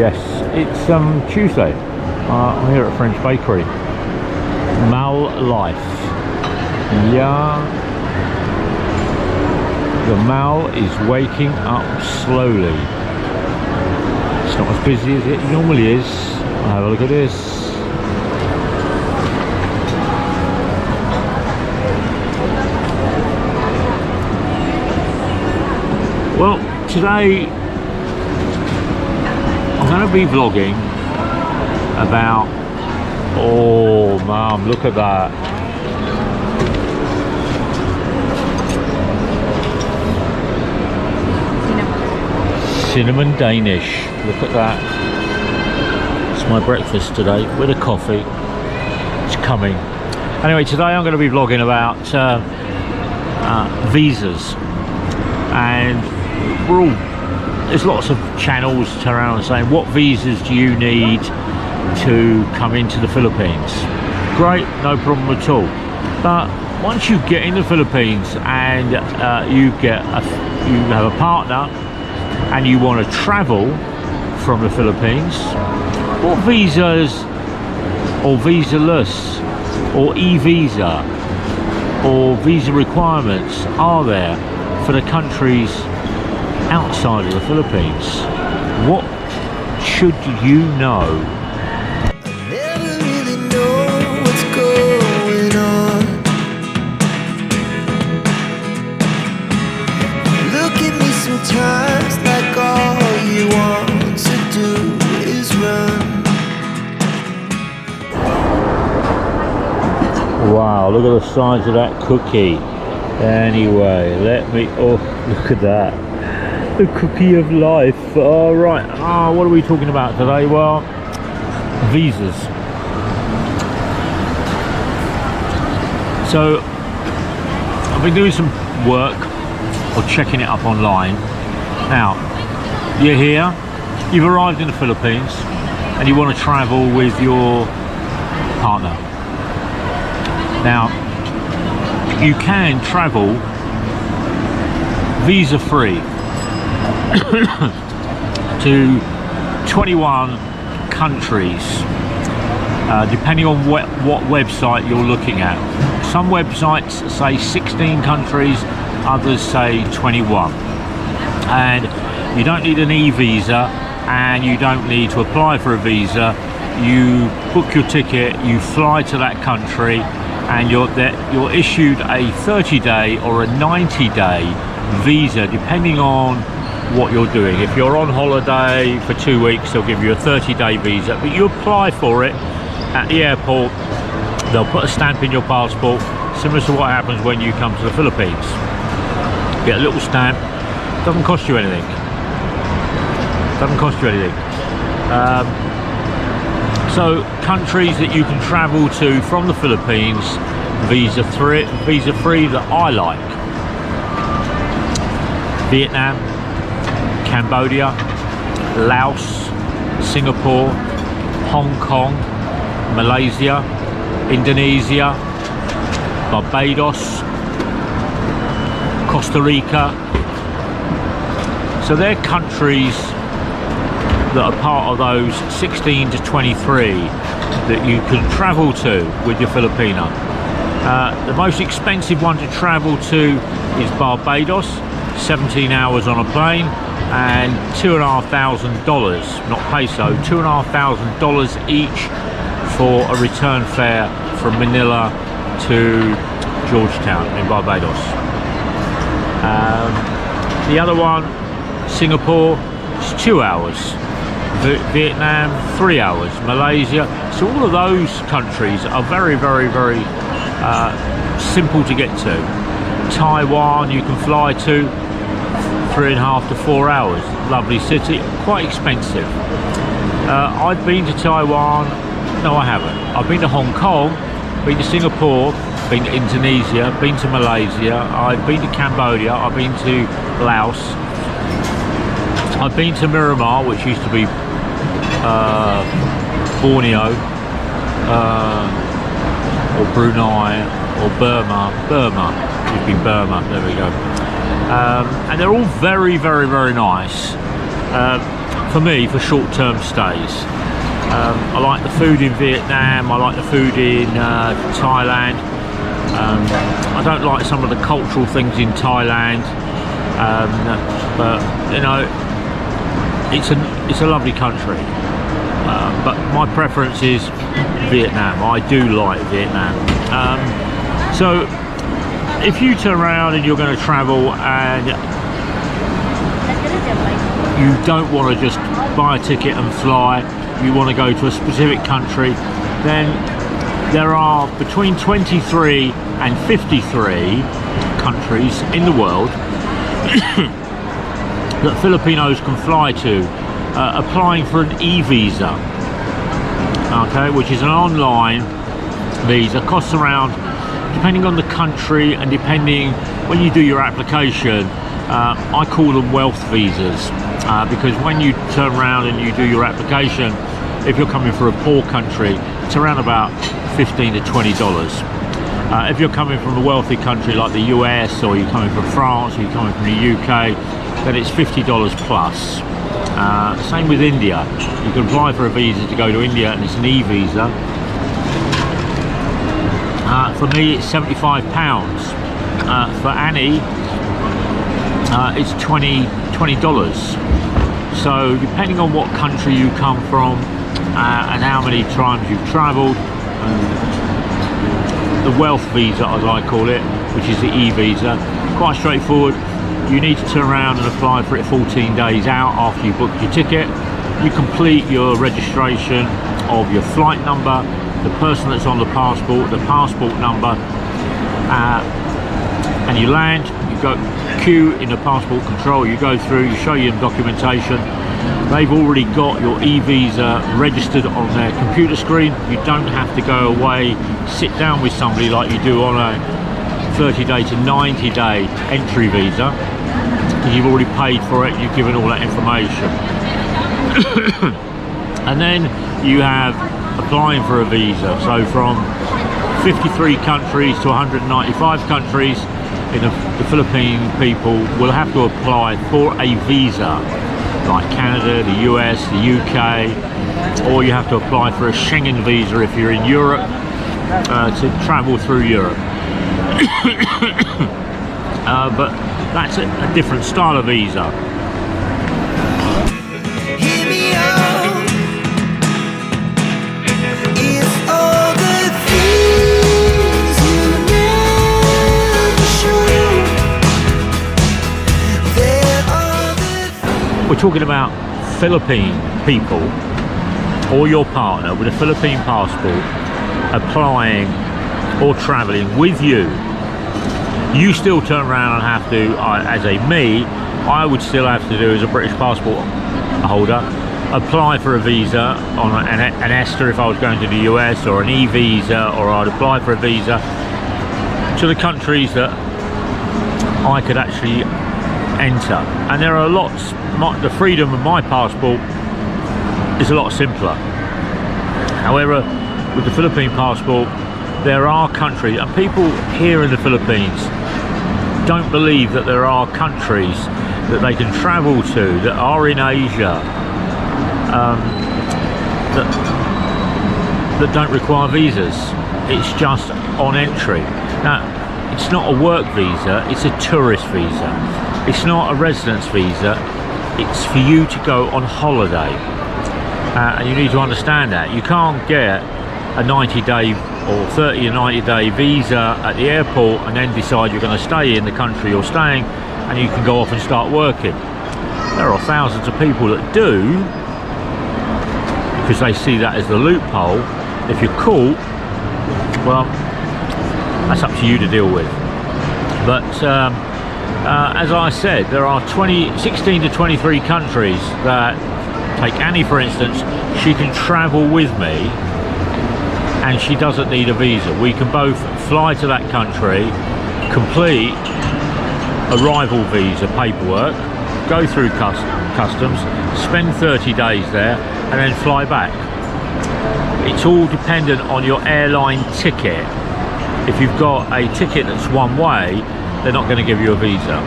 Yes, it's Tuesday. I'm here at French Bakery. Mal Life. Yeah. The Mal is waking up slowly. It's not as busy as it normally is. Have a look at this. Well, today I'm going to be vlogging about, oh mum, look at that. Cinnamon Danish, look at that. It's my breakfast today with a coffee. It's coming. Anyway, today I'm going to be vlogging about visas. And there's lots of channels around saying, what visas do you need to come into the Philippines? Great, no problem at all. But once you get in the Philippines and you have a partner and you want to travel from the Philippines, what visas or visa-less or e-visa or visa requirements are there for the countries outside of the Philippines? What should you know? I never really know what's going on. Look at me sometimes like all you want to do is run. Wow, look at the size of that cookie. Anyway, oh, look at that. The cookie of life. All right. What are we talking about today? Well, visas. So, I've been doing some work or checking it up online. Now, you're here, you've arrived in the Philippines, and you want to travel with your partner. Now, you can travel visa-free to 21 countries, depending on what website you're looking at. Some websites say 16 countries, others say 21. And you don't need an e-visa, and you don't need to apply for a visa. You book your ticket, you fly to that country, and you're issued a 30-day or a 90-day visa, depending on what you're doing. If you're on holiday for 2 weeks, they'll give you a 30-day visa, but you apply for it at the airport. They'll put a stamp in your passport, similar to what happens when you come to the Philippines. Get a little stamp. Doesn't cost you anything. Doesn't cost you anything. So countries that you can travel to from the Philippines visa-free that I like: Vietnam, Cambodia, Laos, Singapore, Hong Kong, Malaysia, Indonesia, Barbados, Costa Rica. So they're countries that are part of those 16 to 23 that you can travel to with your Filipino. The most expensive one to travel to is Barbados, 17 hours on a plane, and $2,500, not peso, $2,500 each for a return fare from Manila to Georgetown in Barbados. The other one, Singapore, is 2 hours. Vietnam, 3 hours. Malaysia. So all of those countries are very, very, very simple to get to. Taiwan you can fly to 3.5 to 4 hours. Lovely city, quite expensive. I've been to Taiwan. No, I haven't. I've been to Hong Kong, been to Singapore, been to Indonesia, been to Malaysia, I've been to Cambodia, I've been to Laos, I've been to Myanmar, which used to be Borneo, or Brunei, or Burma, used to be Burma, there we go. And they're all very, very, very nice. for me, for short-term stays. I like the food in Vietnam, I like the food in Thailand. I don't like some of the cultural things in Thailand, but you know, it's a lovely country. But my preference is Vietnam. I do like Vietnam. So if you turn around and you're going to travel and you don't want to just buy a ticket and fly, you want to go to a specific country, then there are between 23 and 53 countries in the world that Filipinos can fly to, applying for an e-visa, okay, which is an online visa. Costs around, depending on the country and depending when you do your application, I call them wealth visas, because when you turn around and you do your application, if you're coming from a poor country, it's around about $15 to $20. If you're coming from a wealthy country like the US, or you're coming from France, or you're coming from the UK, then it's $50 plus. Same with India. You can apply for a visa to go to India, and it's an e-visa. For me, it's £75. For Annie, it's $20. So depending on what country you come from and how many times you've travelled, the wealth visa, as I call it, which is the e-visa, quite straightforward. You need to turn around and apply for it 14 days out after you book your ticket. You complete your registration of your flight number, the person that's on the passport number, and you land. You go queue in the passport control, you go through, you show your documentation. They've already got your e-visa registered on their computer screen. You don't have to go away, sit down with somebody like you do on a 30-day to 90-day entry visa, because you've already paid for it, you've given all that information. And then you have applying for a visa. So from 53 countries to 195 countries, the Philippine people will have to apply for a visa, like Canada, the US, the UK, or you have to apply for a Schengen visa if you're in Europe, to travel through Europe. But that's a different style of visa. Hear me out. If all the things you never show, there are the We're talking about Philippine people or your partner with a Philippine passport applying or traveling with you. You still turn around and have to, as a me, I would still have to do as a British passport holder, apply for a visa on an ESTA if I was going to the US, or an e-visa, or I'd apply for a visa to the countries that I could actually enter. And there are lots, the freedom of my passport is a lot simpler. However, with the Philippine passport, there are countries, and people here in the Philippines don't believe that there are countries that they can travel to that are in Asia that don't require visas. It's just on entry. Now, it's not a work visa, it's a tourist visa. It's not a residence visa, it's for you to go on holiday. And you need to understand that. You can't get a 90-day or 30 or 90-day visa at the airport and then decide you're going to stay in the country you're staying and you can go off and start working. There are thousands of people that do, because they see that as the loophole. If you're caught, well, that's up to you to deal with. But as I said, there are 16 to 23 countries that, take Annie for instance, she can travel with me and she doesn't need a visa. We can both fly to that country, complete arrival visa paperwork, go through customs, spend 30 days there, and then fly back. It's all dependent on your airline ticket. If you've got a ticket that's one way, they're not going to give you a visa,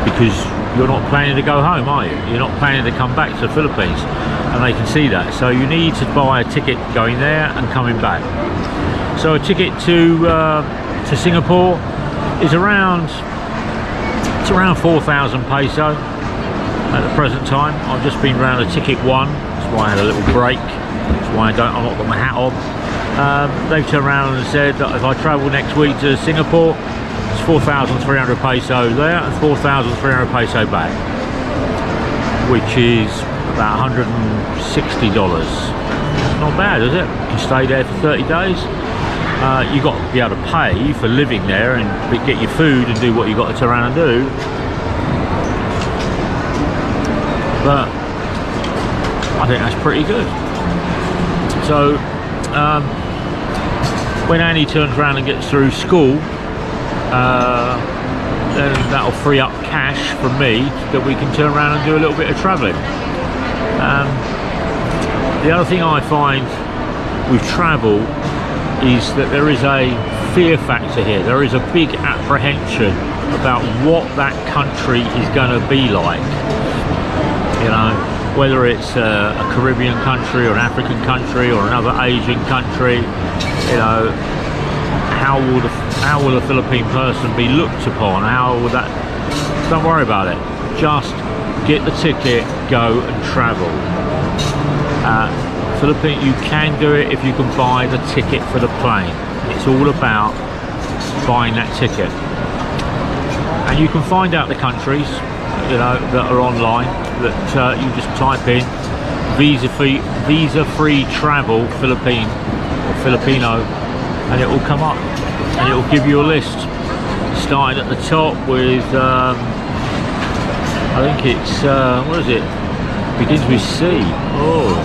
because you're not planning to go home, are you? You're not planning to come back to the Philippines, and they can see that. So you need to buy a ticket going there and coming back. So a ticket to Singapore is around 4,000 peso at the present time. I've just been round a ticket one. That's why I had a little break. That's why I've not got my hat on. They've turned around and said that if I travel next week to Singapore, it's 4,300 peso there and 4,300 peso back, which is about $160. Not bad, is it? You can stay there for 30 days. You've got to be able to pay for living there and get your food and do what you've got to turn around and do. But I think that's pretty good. So when Annie turns around and gets through school, then that'll free up cash from me that we can turn around and do a little bit of travelling. The other thing I find with travel is that there is a fear factor here. There is a big apprehension about what that country is going to be like. You know, whether it's a Caribbean country or an African country or another Asian country, you know, how will a Philippine person be looked upon? How will that? Don't worry about it. Just get the ticket, go and travel. Philippines, you can do it if you can buy the ticket for the plane. It's all about buying that ticket, and you can find out the countries, you know, that are online. That you just type in visa-free travel Philippine or Filipino, and it will come up, and it will give you a list. Starting at the top with I think it's what is it? Begins with C. Oh.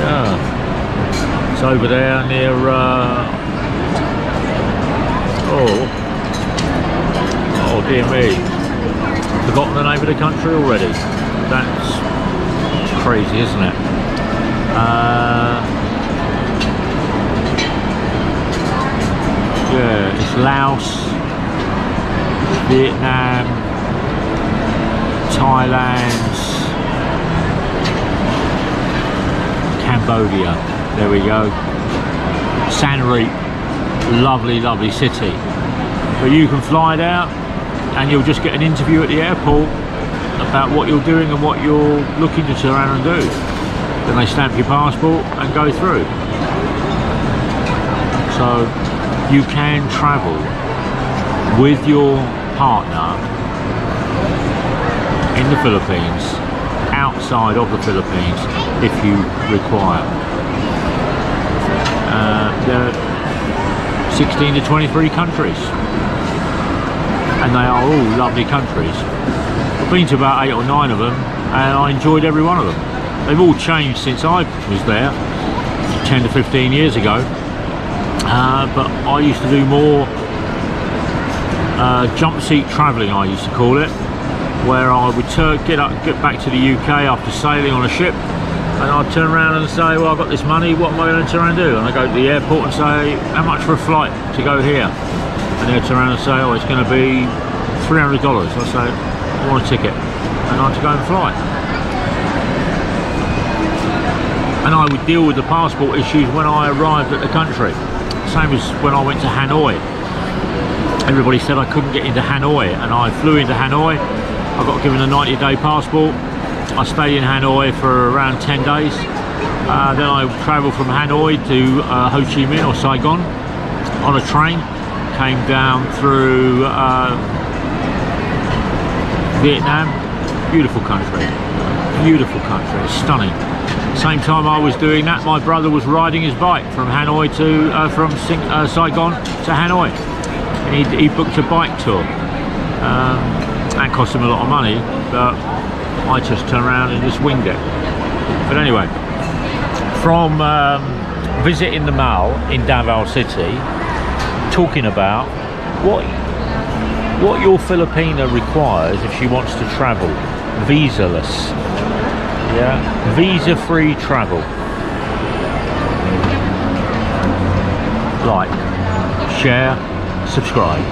Yeah, it's over there near oh dear me, forgotten the name of the country already. That's crazy, isn't it? Yeah, it's Laos, Vietnam, Thailand, Cambodia. There we go. Siem, lovely, lovely city. But you can fly there and you'll just get an interview at the airport about what you're doing and what you're looking to turn around and do. Then they stamp your passport and go through. So you can travel with your partner in the Philippines, outside of the Philippines, if you require. There are 16 to 23 countries, and they are all lovely countries. I've been to about 8 or 9 of them, and I enjoyed every one of them. They've all changed since I was there 10 to 15 years ago, but I used to do more jump seat travelling, I used to call it, where I would get back to the UK after sailing on a ship, and I'd turn around and say, well, I've got this money, what am I going to turn around and do? And I go to the airport and say, how much for a flight to go here? And they'd turn around and say, oh, it's going to be $300. I say, I want a ticket, and I'd go and fly. And I would deal with the passport issues when I arrived at the country. Same as when I went to Hanoi. Everybody said I couldn't get into Hanoi, and I flew into Hanoi. I got given a 90-day passport. I stayed in Hanoi for around 10 days. Then I travelled from Hanoi to Ho Chi Minh or Saigon on a train. Came down through Vietnam. Beautiful country. Beautiful country. Stunning. Same time I was doing that, my brother was riding his bike from Hanoi to Saigon to Hanoi. And he booked a bike tour. That cost him a lot of money, but I just turned around and just winged it. But anyway, from visiting the mall in Davao City, talking about what your Filipina requires if she wants to travel visa-less. Yeah, visa-free travel. Like, share, subscribe.